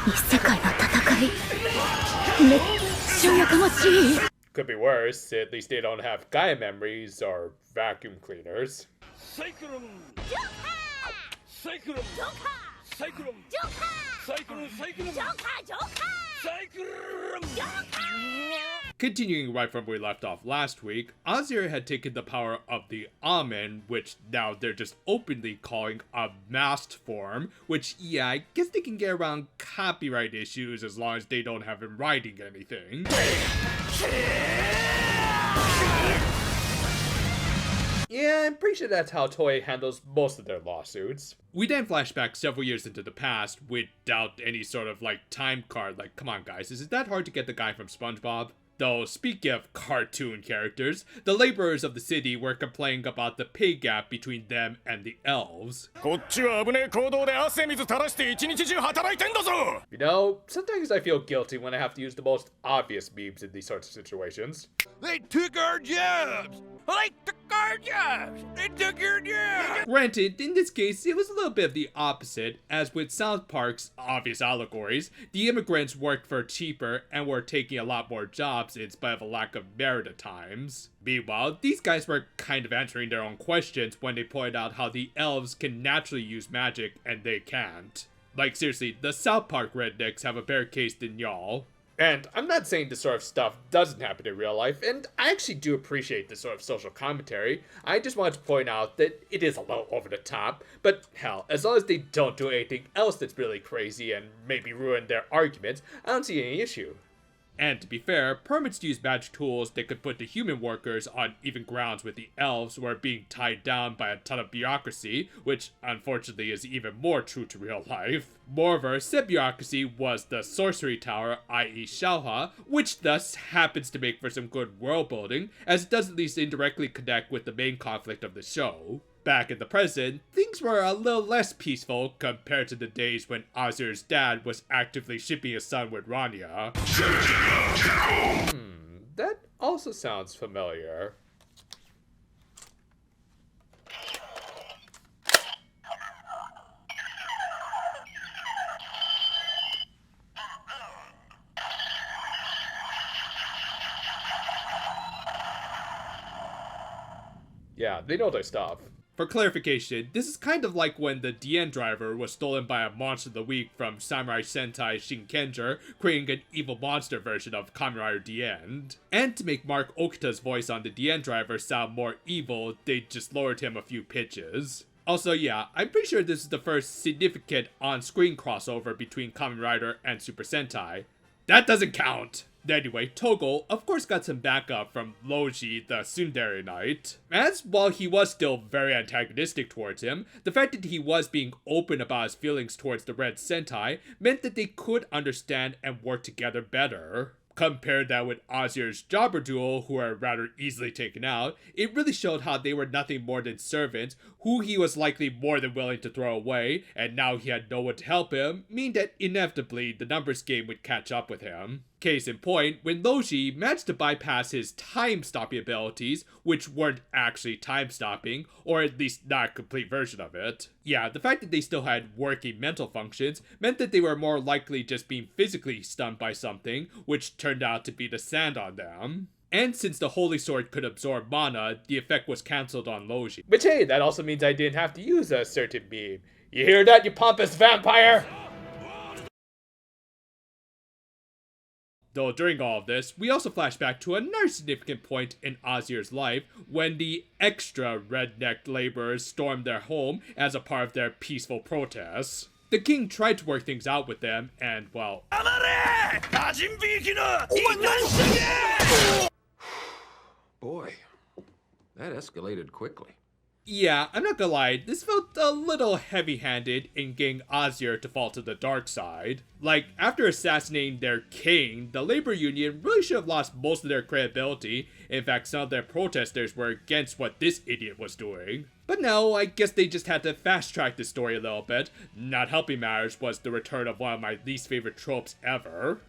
Isekaiの戦いめっちゃやかましい Could be worse, at least they don't have Gaia memories or vacuum cleaners. Continuing right from where we left off last week, Azir had taken the power of the Amen, which now they're just openly calling a masked form, which, yeah, I guess they can get around copyright issues as long as they don't have him writing anything. Yeah, I'm pretty sure that's how Toei handles most of their lawsuits. We then flash back several years into the past without any sort of, time card. Come on guys, is it that hard to get the guy from SpongeBob? Though, speaking of cartoon characters, the laborers of the city were complaining about the pay gap between them and the elves. You know, sometimes I feel guilty when I have to use the most obvious memes in these sorts of situations. They took our jobs! They took our jobs! They took your jobs! Granted, in this case, it was a little bit of the opposite, as with South Park's obvious allegories, the immigrants worked for cheaper and were taking a lot more jobs in spite of a lack of merit at times. Meanwhile, these guys were kind of answering their own questions when they pointed out how the elves can naturally use magic and they can't. Seriously, the South Park rednecks have a better case than y'all. And I'm not saying this sort of stuff doesn't happen in real life, and I actually do appreciate this sort of social commentary. I just wanted to point out that it is a little over the top, but hell, as long as they don't do anything else that's really crazy and maybe ruin their arguments, I don't see any issue. And to be fair, permits to use magic tools that could put the human workers on even grounds with the elves who are being tied down by a ton of bureaucracy, which unfortunately is even more true to real life. Moreover, said bureaucracy was the sorcery tower, i.e. Xiaohua, which thus happens to make for some good world building, as it does at least indirectly connect with the main conflict of the show. Back in the present, things were a little less peaceful compared to the days when Azir's dad was actively shipping his son with Rania. That also sounds familiar. Yeah, they know their stuff. For clarification, this is kind of like when the DN driver was stolen by a Monster of the Week from Samurai Sentai Shinkenger, creating an evil monster version of Kamen Rider DN. And to make Mark Okita's voice on the DN driver sound more evil, they just lowered him a few pitches. Also, yeah, I'm pretty sure this is the first significant on-screen crossover between Kamen Rider and Super Sentai. That doesn't count! Anyway, Togo, of course, got some backup from Loji, the Tsundere Knight. As while he was still very antagonistic towards him, the fact that he was being open about his feelings towards the Red Sentai meant that they could understand and work together better. Compare that with Azir's Jobber duo, who are rather easily taken out, it really showed how they were nothing more than servants, who he was likely more than willing to throw away, and now he had no one to help him, meaning that inevitably the numbers game would catch up with him. Case in point, when Loji managed to bypass his time-stopping abilities, which weren't actually time-stopping, or at least not a complete version of it. Yeah, the fact that they still had working mental functions meant that they were more likely just being physically stunned by something, which turned out to be the sand on them. And since the Holy Sword could absorb mana, the effect was cancelled on Loji. Which hey, that also means I didn't have to use a certain beam. You hear that, you pompous vampire? Though during all of this, we also flash back to another significant point in Azir's life when the extra redneck laborers stormed their home as a part of their peaceful protests. The king tried to work things out with them and, well... Boy, that escalated quickly. Yeah, I'm not gonna lie, this felt a little heavy-handed in getting Azir to fall to the dark side. After assassinating their king, the labor union really should have lost most of their credibility. In fact, some of their protesters were against what this idiot was doing. But no, I guess they just had to fast-track the story a little bit. Not helping matters was the return of one of my least favorite tropes ever.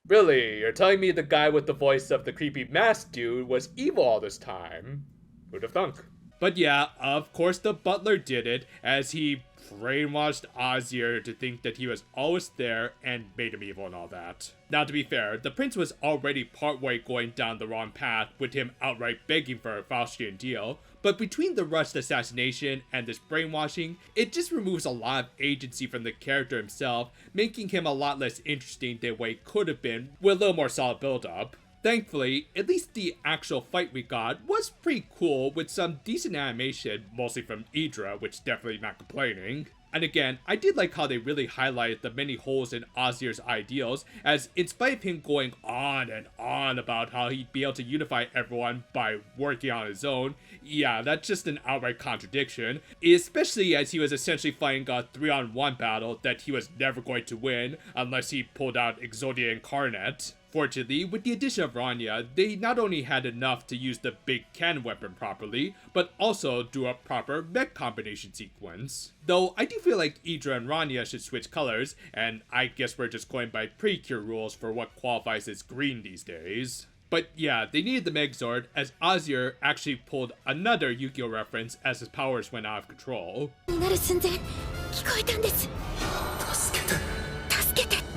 Really? You're telling me the guy with the voice of the creepy masked dude was evil all this time? Who'd have thunk? But yeah, of course the butler did it, as he brainwashed Azir to think that he was always there and made him evil and all that. Now, to be fair, the prince was already partway going down the wrong path, with him outright begging for a Faustian deal, but between the rushed assassination and this brainwashing, it just removes a lot of agency from the character himself, making him a lot less interesting than what he could have been with a little more solid build-up. Thankfully, at least the actual fight we got was pretty cool, with some decent animation, mostly from Idra, which definitely not complaining. And again, I did like how they really highlighted the many holes in Azir's ideals, as in spite of him going on and on about how he'd be able to unify everyone by working on his own, yeah, that's just an outright contradiction, especially as he was essentially fighting a 3-on-1 battle that he was never going to win unless he pulled out Exodia Incarnate. Fortunately, with the addition of Rania, they not only had enough to use the big cannon weapon properly, but also do a proper mech combination sequence. Though I do feel like Idra and Rania should switch colors, and I guess we're just going by Precure rules for what qualifies as green these days. But yeah, they needed the Megazord, as Azir actually pulled another Yu-Gi-Oh reference as his powers went out of control. になる寸前聞こえたんです。助けてって。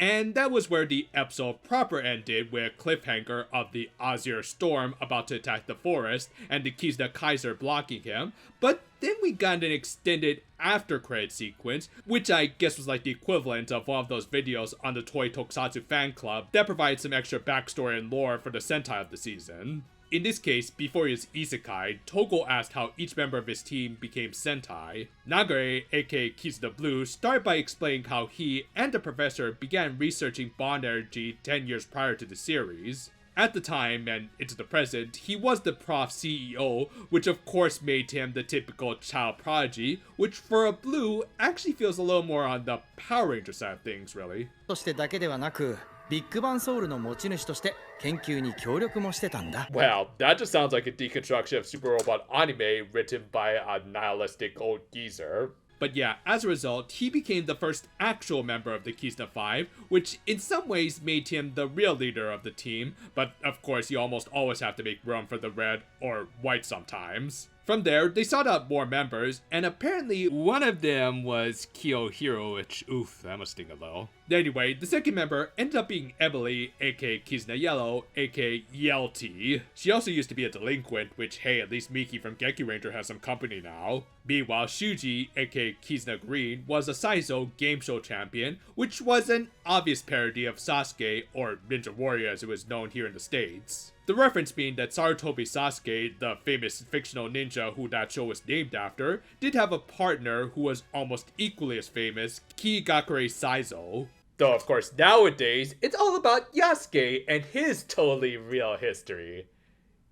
And that was where the episode proper ended, with a cliffhanger of the Azir Storm about to attack the forest and the Kizna Kaiser blocking him. But then we got an extended after credit sequence, which I guess was like the equivalent of one of those videos on the Toy Tokusatsu fan club that provides some extra backstory and lore for the Sentai of the season. In this case, before his Isekai, Togo asked how each member of his team became Sentai. Nagare, aka Kizuna Blue, started by explaining how he and the professor began researching bond energy 10 years prior to the series. At the time, and into the present, he was the prof CEO, which of course made him the typical child prodigy, which for a Blue actually feels a little more on the Power Ranger side of things, really. としてだけではなく、ビッグバンソウルの持ち主として研究に協力もしてたんだ。Well, that just sounds like a deconstruction of Super Robot anime written by a nihilistic old geezer. But yeah, as a result, he became the first actual member of the Kizuna 5, which in some ways made him the real leader of the team, but of course you almost always have to make room for the red or white sometimes. From there, they sought out more members, and apparently one of them was Kiyohiro, which, oof, that must sting a little. Anyway, the second member ended up being Emily, aka Kizuna Yellow, aka Yelty. She also used to be a delinquent, which, hey, at least Miki from Geki Ranger has some company now. Meanwhile, Shuji, aka Kizuna Green, was a Saizo game show champion, which was an obvious parody of Sasuke, or Ninja Warrior as it was known here in the States. The reference being that Sarutobi Sasuke, the famous fictional ninja who that show was named after, did have a partner who was almost equally as famous, Kigakure Saizo. Though of course nowadays, it's all about Yasuke and his totally real history.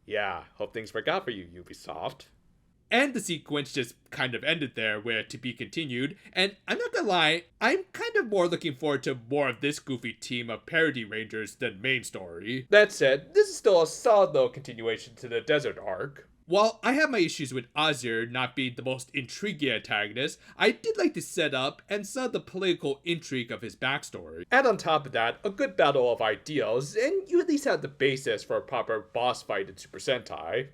Yeah, hope things work out for you, Ubisoft. And the sequence just kind of ended there with to be continued, and I'm not gonna lie, I'm kind of more looking forward to more of this goofy team of parody rangers than main story. That said, this is still a solid little continuation to the desert arc. While I have my issues with Azir not being the most intriguing antagonist, I did like the setup and some of the political intrigue of his backstory. And on top of that, a good battle of ideals, and you at least have the basis for a proper boss fight in Super Sentai.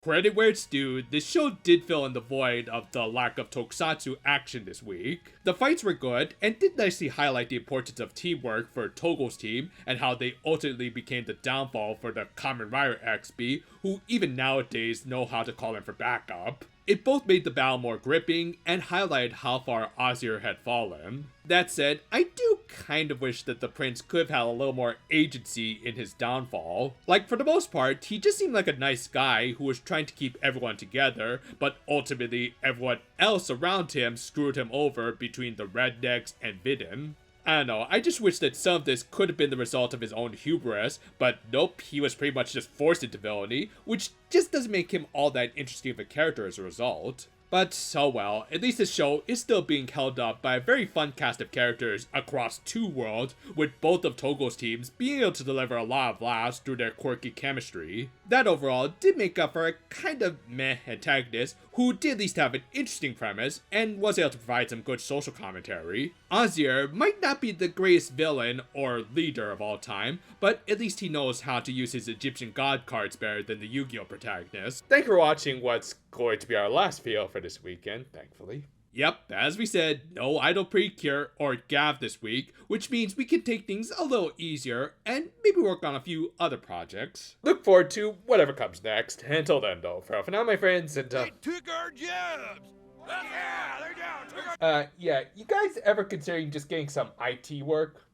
Credit where it's due, this show did fill in the void of the lack of tokusatsu action this week. The fights were good, and did nicely highlight the importance of teamwork for Togo's team, and how they ultimately became the downfall for the Kamen Rider XB, who even nowadays know how to call in for backup. It both made the battle more gripping, and highlighted how far Azir had fallen. That said, I do kind of wish that the prince could have had a little more agency in his downfall. Like, for the most part, he just seemed like a nice guy who was trying to keep everyone together, but ultimately everyone else around him screwed him over between the rednecks and Vidin. I don't know, I just wish that some of this could have been the result of his own hubris, but nope, he was pretty much just forced into villainy, which just doesn't make him all that interesting of a character as a result. But oh well, at least this show is still being held up by a very fun cast of characters across 2 worlds, with both of Togo's teams being able to deliver a lot of laughs through their quirky chemistry. That overall did make up for a kind of meh antagonist who who did at least have an interesting premise and was able to provide some good social commentary. Azir might not be the greatest villain or leader of all time, but at least he knows how to use his Egyptian god cards better than the Yu-Gi-Oh protagonist. Thank you for watching what's going to be our last video for this weekend, thankfully. Yep, as we said, no idle precure or Gav this week, which means we can take things a little easier and maybe work on a few other projects. Look forward to whatever comes next. Until then, though, for now, my friends, and They took our jobs! Yeah, they're down. yeah, you guys ever considering just getting some IT work?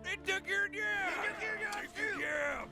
They took your job! They took your job!